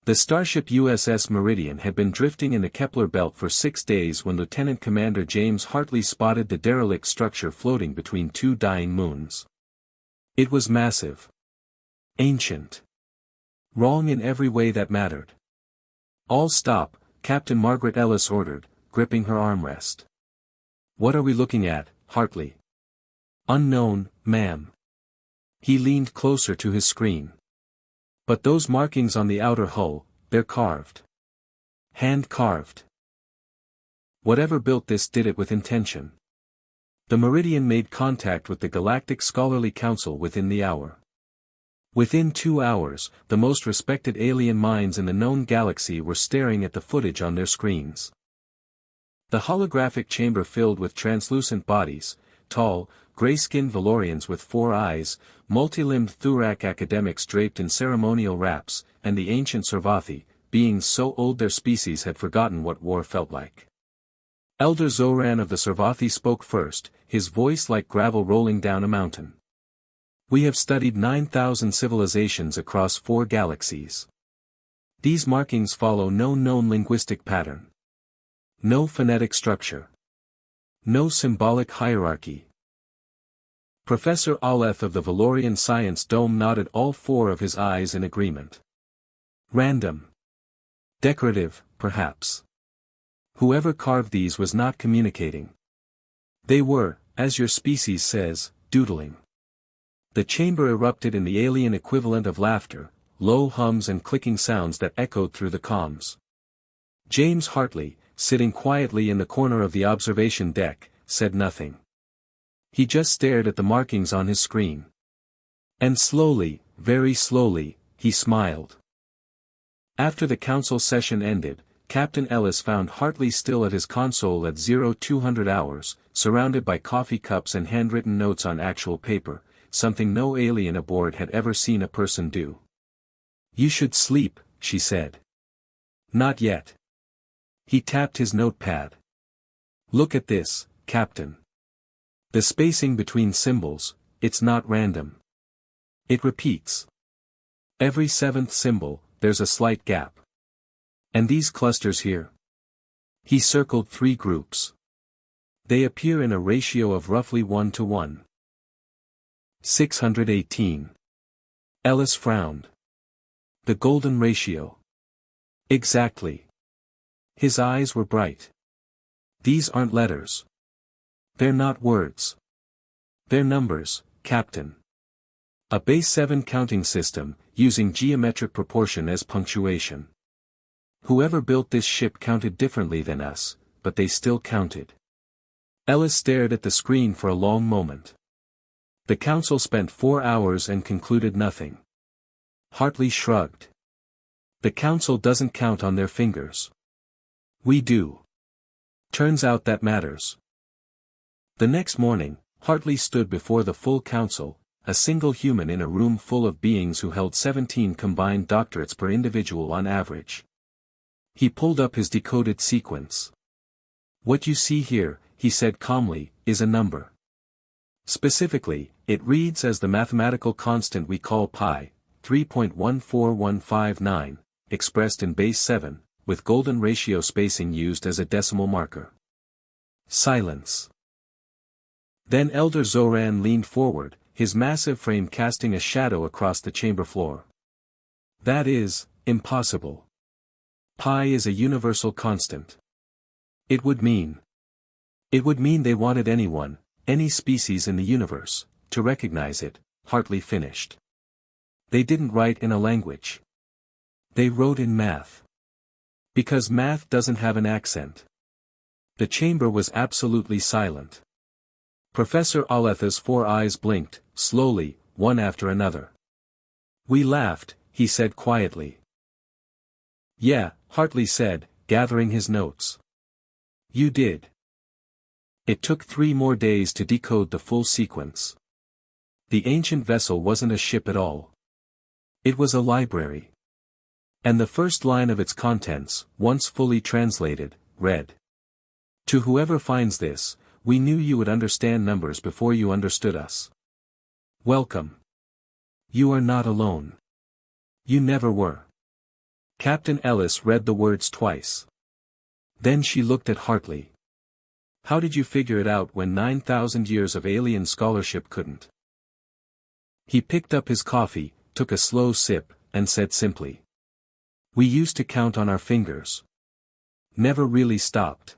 The starship USS Meridian had been drifting in the Kepler belt for 6 days when Lieutenant Commander James Hartley spotted the derelict structure floating between two dying moons. It was massive. Ancient. Wrong in every way that mattered. "All stop," Captain Margaret Ellis ordered, gripping her armrest. "What are we looking at, Hartley?" "Unknown, ma'am." He leaned closer to his screen. "But those markings on the outer hull, they're carved. Hand-carved. Whatever built this did it with intention." The Meridian made contact with the Galactic Scholarly Council within the hour. Within 2 hours, the most respected alien minds in the known galaxy were staring at the footage on their screens. The holographic chamber filled with translucent bodies, tall, gray-skinned Valorians with 4 eyes, multi-limbed Thurak academics draped in ceremonial wraps, and the ancient Sarvathi, beings so old their species had forgotten what war felt like. Elder Zoran of the Sarvathi spoke first, his voice like gravel rolling down a mountain. "We have studied 9,000 civilizations across 4 galaxies. These markings follow no known linguistic pattern. No phonetic structure. No symbolic hierarchy." Professor Aleph of the Valorian Science Dome nodded all 4 of his eyes in agreement. "Random. Decorative, perhaps. Whoever carved these was not communicating. They were, as your species says, doodling." The chamber erupted in the alien equivalent of laughter, low hums and clicking sounds that echoed through the comms. James Hartley, sitting quietly in the corner of the observation deck, said nothing. He just stared at the markings on his screen. And slowly, very slowly, he smiled. After the council session ended, Captain Ellis found Hartley still at his console at 0200 hours, surrounded by coffee cups and handwritten notes on actual paper, something no alien aboard had ever seen a person do. "You should sleep," she said. "Not yet." He tapped his notepad. "Look at this, Captain. The spacing between symbols, it's not random. It repeats. Every 7th symbol, there's a slight gap. And these clusters here?" He circled 3 groups. "They appear in a ratio of roughly 1 to 1. 618. Ellis frowned. "The golden ratio." "Exactly." His eyes were bright. "These aren't letters. They're not words. They're numbers, Captain. A base 7 counting system, using geometric proportion as punctuation. Whoever built this ship counted differently than us, but they still counted." Ellis stared at the screen for a long moment. The council spent 4 hours and concluded nothing. Hartley shrugged. "The council doesn't count on their fingers. We do. Turns out that matters." The next morning, Hartley stood before the full council, a single human in a room full of beings who held 17 combined doctorates per individual on average. He pulled up his decoded sequence. "What you see here," he said calmly, "is a number. Specifically, it reads as the mathematical constant we call pi, 3.14159, expressed in base 7, with golden ratio spacing used as a decimal marker." Silence. Then Elder Zoran leaned forward, his massive frame casting a shadow across the chamber floor. "That is, impossible. Pi is a universal constant. It would mean they wanted anyone, any species in the universe, to recognize it," Hartley finished. "They didn't write in a language. They wrote in math. Because math doesn't have an accent." The chamber was absolutely silent. Professor Aletha's 4 eyes blinked, slowly, one after another. "We laughed," he said quietly. "Yeah," Hartley said, gathering his notes. "You did." It took 3 more days to decode the full sequence. The ancient vessel wasn't a ship at all. It was a library. And the first line of its contents, once fully translated, read, "To whoever finds this, we knew you would understand numbers before you understood us. Welcome. You are not alone. You never were. Captain Ellis read the words twice. Then she looked at Hartley. How did you figure it out when 9,000 years of alien scholarship couldn't? He picked up his coffee, took a slow sip, and said simply. We used to count on our fingers. Never really stopped.